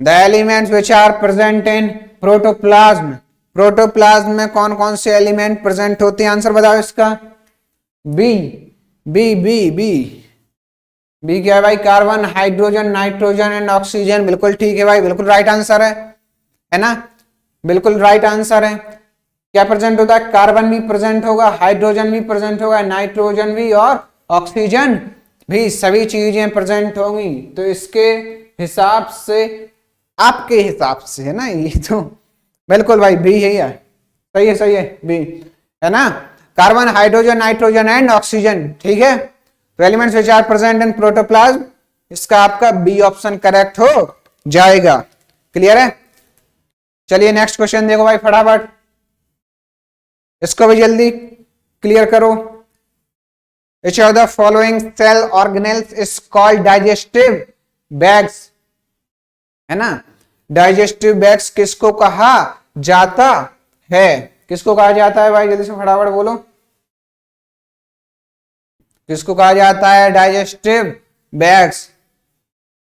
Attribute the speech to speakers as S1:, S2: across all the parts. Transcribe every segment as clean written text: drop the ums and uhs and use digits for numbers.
S1: The elements which are present in protoplasm, protoplasm में कौन कौन से एलिमेंट प्रेजेंट होते हैं? आंसर बताओ इसका। B B B B B क्या है भाई? Carbon, hydrogen, nitrogen and oxygen. बिल्कुल ठीक है भाई, बिल्कुल राइट आंसर है ना, बिल्कुल राइट आंसर है। क्या प्रेजेंट होता है? कार्बन भी प्रेजेंट होगा, हाइड्रोजन भी प्रेजेंट होगा, नाइट्रोजन भी और ऑक्सीजन भी, सभी चीजें प्रेजेंट होंगी। तो इसके हिसाब से, आपके हिसाब से है ना, ये तो बिल्कुल भाई बी है यार, सही है, सही है, बी है ना। Carbon, hydrogen, nitrogen and oxygen, ठीक है। तो elements which are present in protoplasm, इसका आपका बी ऑप्शन करेक्ट हो जाएगा। क्लियर है? चलिए नेक्स्ट क्वेश्चन देखो भाई फटाफट, इसको भी जल्दी क्लियर करो। Which of the following cell organelles is called digestive bags? है ना, डाइजेस्टिव बैग्स किसको कहा जाता है? किसको कहा जाता है भाई? जल्दी से फटाफट बोलो, किसको कहा जाता है डाइजेस्टिव बैग्स?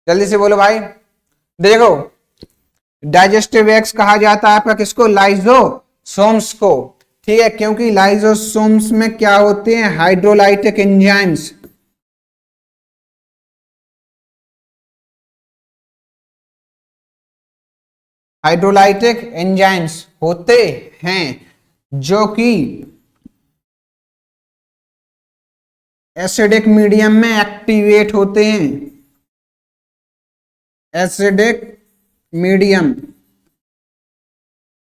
S1: जल्दी से बोलो भाई। देखो, डाइजेस्टिव बैग्स कहा जाता है आपका किसको? लाइजोसोम्स को, ठीक है, क्योंकि लाइजोसोम्स में क्या होते हैं? Hydrolytic enzymes. हाइड्रोलाइटिक एंजाइम्स होते हैं जो कि एसिडिक मीडियम में एक्टिवेट होते हैं। एसिडिक मीडियम,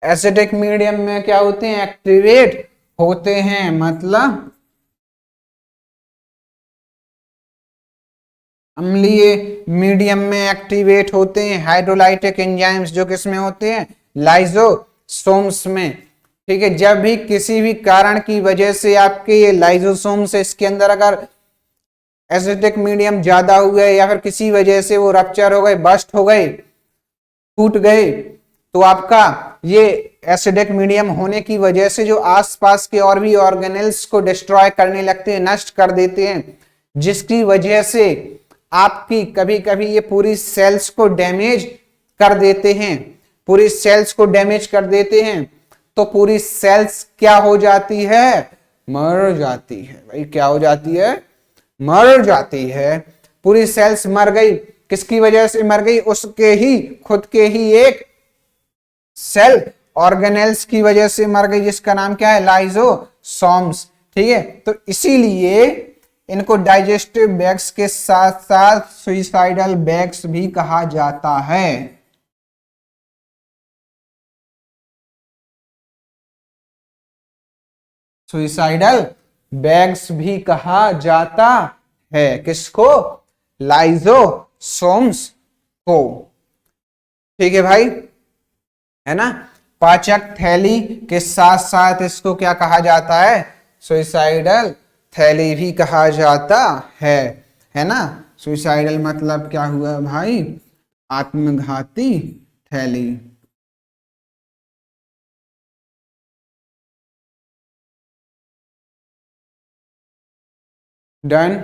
S1: एसिडिक मीडियम में क्या होते हैं? एक्टिवेट होते हैं, मतलब अम्लीय मीडियम में एक्टिवेट होते हैं हाइड्रोलाइटिक एंजाइम्स, जो किसमें होते हैं? लाइजोसोम्स में, ठीक है। जब भी किसी भी कारण की वजह से आपके ये लाइजोसोम्स, इसके अंदर अगर एसिडिक मीडियम ज्यादा हो गए या फिर किसी वजह से वो रप्चर हो गए, बस्ट हो गए, टूट गए, तो आपका ये एसिडिक मीडियम होने की वजह से जो आसपास के और भी ऑर्गेनेल्स को डिस्ट्रॉय करने लगते हैं, नष्ट कर देते हैं, जिसकी वजह से आपकी कभी कभी ये पूरी सेल्स को डैमेज कर देते हैं, पूरी सेल्स को डैमेज कर देते हैं। तो पूरी सेल्स क्या हो जाती है? मर जाती है भाई। क्या हो जाती है? मर जाती है। पूरी सेल्स मर गई, किसकी वजह से मर गई? उसके ही खुद के ही एक सेल ऑर्गेनेल्स की वजह से मर गई, जिसका नाम क्या है? लाइजोसोम्स, ठीक है। तो इसीलिए इनको डाइजेस्टिव बैग्स के साथ साथ सुइसाइडल बैग्स भी कहा जाता है। सुइसाइडल बैग्स भी कहा जाता है किसको? लाइजोसोम्स को, ठीक है भाई, है ना। पाचक थैली के साथ साथ इसको क्या कहा जाता है? सुइसाइडल थैली भी कहा जाता है ना। सुइसाइडल मतलब क्या हुआ भाई? आत्मघाती थैली। डन,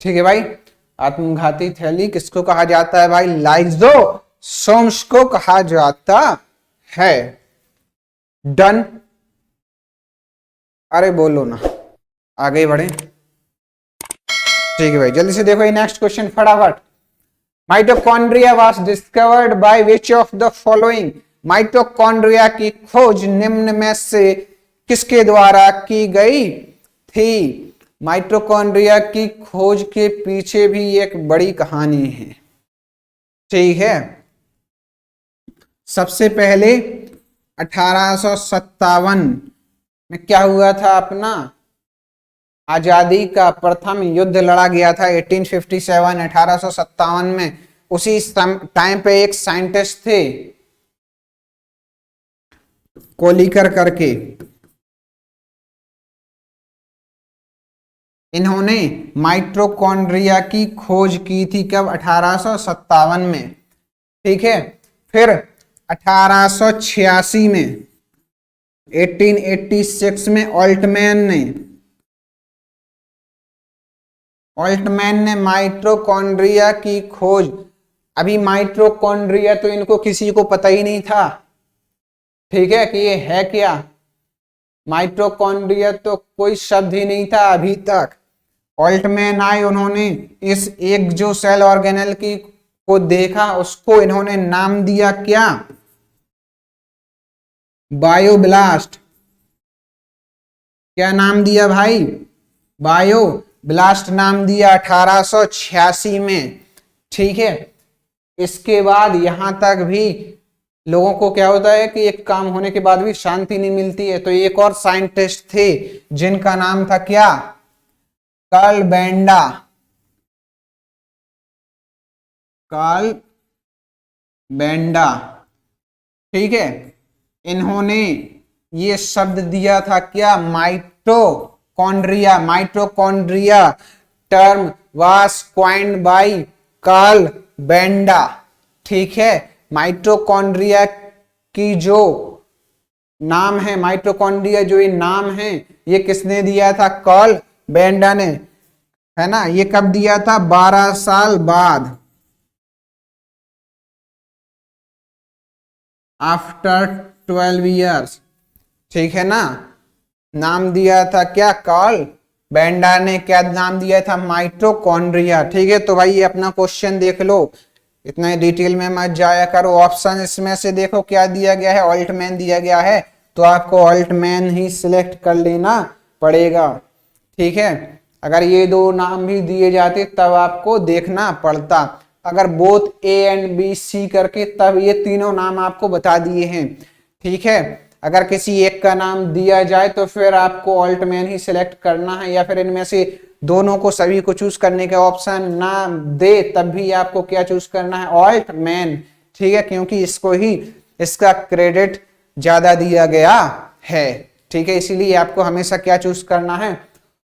S1: ठीक है भाई। आत्मघाती थैली किसको कहा जाता है भाई? लाइजोसोम्स को कहा जाता है। डन, अरे बोलो ना, आगे बढ़े, ठीक है भाई। जल्दी से देखो ये नेक्स्ट क्वेश्चन फटाफट। Mitochondria was discovered by which of the following? Mitochondria की खोज निम्न में से किसके द्वारा की गई थी? माइटोकॉन्ड्रिया की खोज के पीछे भी एक बड़ी कहानी है, ठीक है। सबसे पहले 1857 में क्या हुआ था? अपना आजादी का प्रथम युद्ध लड़ा गया था 1857, 1857 में। उसी टाइम पे एक साइंटिस्ट थे कोलिकर करके, इन्होंने माइटोकॉन्ड्रिया की खोज की थी। कब? 1857 में, ठीक है। फिर 1886 में, 1886 में ऑल्टमैन ने माइटोकॉन्ड्रिया की खोज अभी माइटोकॉन्ड्रिया तो इनको किसी को पता ही नहीं था, ठीक है, कि ये है क्या। माइटोकॉन्ड्रिया तो कोई शब्द ही नहीं था अभी तक। ऑल्टमैन आए, उन्होंने इस एक जो सेल ऑर्गेनेल की को देखा, उसको इन्होंने नाम दिया क्या, बायोब्लास्ट। क्या नाम दिया भाई, बायोब्लास्ट नाम दिया 1886 में, ठीक है। इसके बाद यहां तक भी लोगों को क्या होता है कि एक काम होने के बाद भी शांति नहीं मिलती है, तो एक और साइंटिस्ट थे जिनका नाम था क्या, कार्ल बेंडा। कार्ल बेंडा, ठीक है। इन्होंने ये शब्द दिया था क्या, mitochondria. Mitochondria term was coined by Carl Benda, ठीक है। माइटोकॉन्ड्रिया की जो नाम है, माइटोकॉन्ड्रिया जो ये नाम है, ये किसने दिया था, कार्ल बेंडा ने, है ना। ये कब दिया था, 12 साल बाद, आफ्टर 12 ईयर्स, ठीक है ना। नाम दिया था क्या, कार्ल बेंडा ने क्या नाम दिया था, माइटोकॉन्ड्रिया, ठीक है। तो भाई ये अपना क्वेश्चन देख लो, इतना डिटेल में मत जाया करो। ऑप्शन इसमें से देखो क्या दिया गया है, ऑल्टमैन दिया गया है, तो आपको ऑल्टमैन ही सिलेक्ट कर लेना पड़ेगा, ठीक है। अगर ये दो नाम भी दिए जाते तब आपको देखना पड़ता, अगर both A and B C करके, तब ये तीनों नाम आपको बता दिए हैं, ठीक है। अगर किसी एक का नाम दिया जाए तो फिर आपको ऑल्टमैन ही सिलेक्ट करना है, या फिर इनमें से दोनों को, सभी को चूज करने का ऑप्शन ना दे तब भी आपको क्या चूज करना है, ऑल्टमैन, ठीक है, क्योंकि इसको ही इसका क्रेडिट ज्यादा दिया गया है, ठीक है। इसीलिए आपको हमेशा क्या चूज करना है,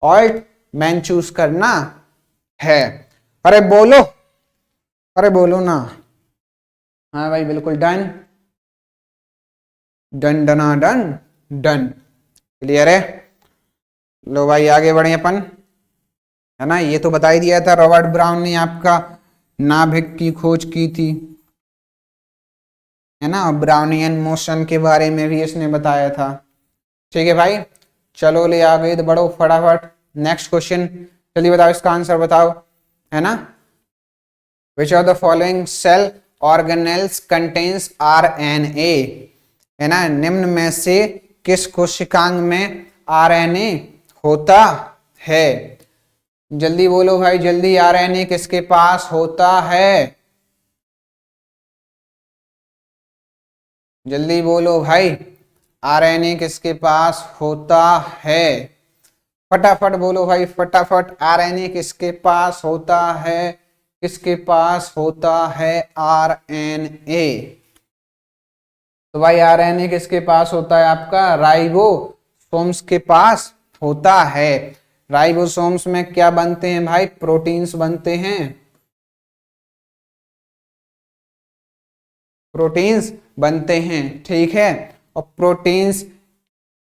S1: ऑल्टमैन चूज करना है। अरे बोलो, अरे बोलो ना, हाँ भाई बिल्कुल डन, डन डना डन डन, क्लियर है। लो भाई आगे बढ़े अपन, है ना। ये तो बता ही दिया था, रॉबर्ट ब्राउन ने आपका नाभिक की खोज की थी, है ना। ब्राउनियन मोशन के बारे में भी इसने बताया था, ठीक है भाई। चलो ले आगे बढ़ो फटाफट, नेक्स्ट क्वेश्चन, चलिए बताओ इसका आंसर बताओ, है ना। Which of the following cell organelles contains RNA, है ना। निम्न में से किस कोशिकांग में RNA होता है, जल्दी बोलो भाई जल्दी, RNA किसके पास होता है, जल्दी बोलो भाई, RNA किसके पास होता है, फटाफट बोलो भाई फटाफट, RNA किसके पास होता है, किसके पास होता है RNA। तो भाई RNA किसके पास होता है, आपका राइबोसोम्स के पास होता है। राइबोसोम्स में क्या बनते हैं भाई, प्रोटीन्स बनते हैं, प्रोटीन्स बनते हैं, ठीक है। और प्रोटीन्स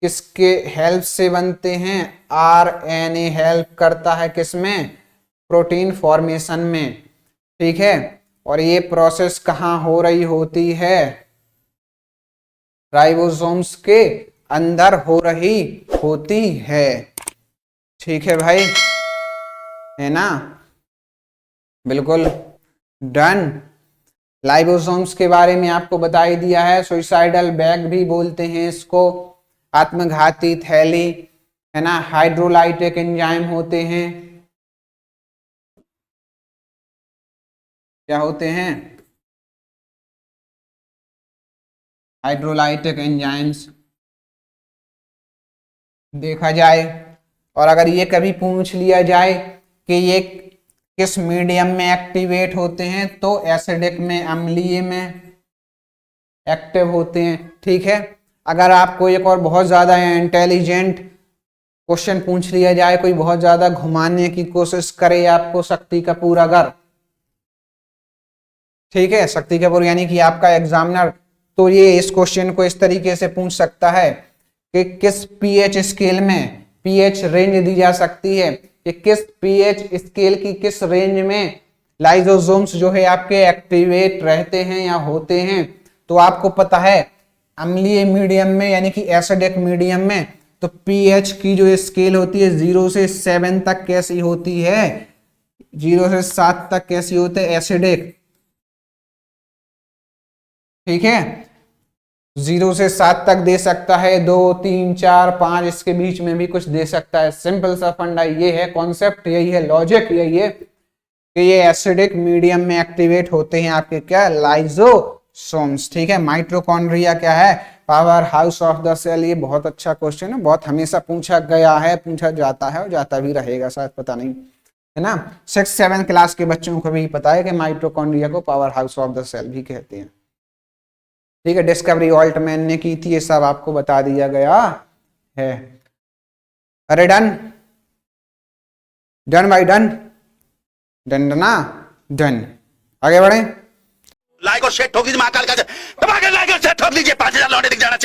S1: किसके हेल्प से बनते हैं, RNA हेल्प करता है किसमें, प्रोटीन फॉर्मेशन में, ठीक है। और ये प्रोसेस कहाँ हो रही होती है, राइबोसोम्स के अंदर हो रही होती है, ठीक है भाई, है ना, बिल्कुल डन। लाइबोसोम्स के बारे में आपको बता ही दिया है, सुइसाइडल बैग भी बोलते हैं इसको, आत्मघाती थैली, है ना। हाइड्रोलाइटिक एंजाइम होते हैं, क्या होते हैं, हाइड्रोलाइटिक एंजाइम्स देखा जाए। और अगर ये कभी पूछ लिया जाए कि ये किस मीडियम में एक्टिवेट होते हैं, तो एसिडिक में, अम्लीय में एक्टिव होते हैं, ठीक है। अगर आपको एक और बहुत ज्यादा इंटेलिजेंट क्वेश्चन पूछ लिया जाए, कोई बहुत ज्यादा घुमाने की कोशिश करे आपको शक्ति कपूर अगर, ठीक है, शक्ति कपूर यानी कि आपका एग्जामिनर, तो ये इस क्वेश्चन को इस तरीके से पूछ सकता है कि किस पीएच स्केल में, पीएच रेंज दी जा सकती है कि किस पीएच स्केल की किस रेंज में लाइसोसोम्स जो है आपके एक्टिवेट रहते हैं या होते हैं। तो आपको पता है अम्लीय मीडियम में यानी कि एसिडिक मीडियम में तो पीएच की जो स्केल होती है 0 से 7 तक कैसी होती है, 0 से 7 तक कैसी होती है एसिडिक, ठीक है। 0 से 7 तक दे सकता है, 2 3 4 5 इसके बीच में भी कुछ दे सकता है। सिंपल सा फंडा ये है, कॉन्सेप्ट यही है, लॉजिक यही है कि ये एसिडिक मीडियम में एक्टिवेट होते हैं आपके क्या, लाइसोसोम्स, ठीक है। माइटोकॉन्ड्रिया क्या है, power house of the cell. ये बहुत अच्छा क्वेश्चन है, बहुत हमेशा पूछा गया है, पूछा जाता है और जाता भी रहेगा शायद, पता नहीं, है ना। 6-7 क्लास के बच्चों को भी पता है कि माइटोकॉन्ड्रिया को power house of the cell भी कहते हैं, ठीक है। डिस्कवरी ऑल्टमैन ने की थी, ये सब आपको बता दिया गया है। अरे डन डन भाई डन डन ना डन, आगे बढ़े।
S2: लाइक और शेयर ठोक दीजिए महाकाल का, दबा के लाइक और शेयर ठोक दीजिए, 5000 लौटे दिख जाना चाहिए।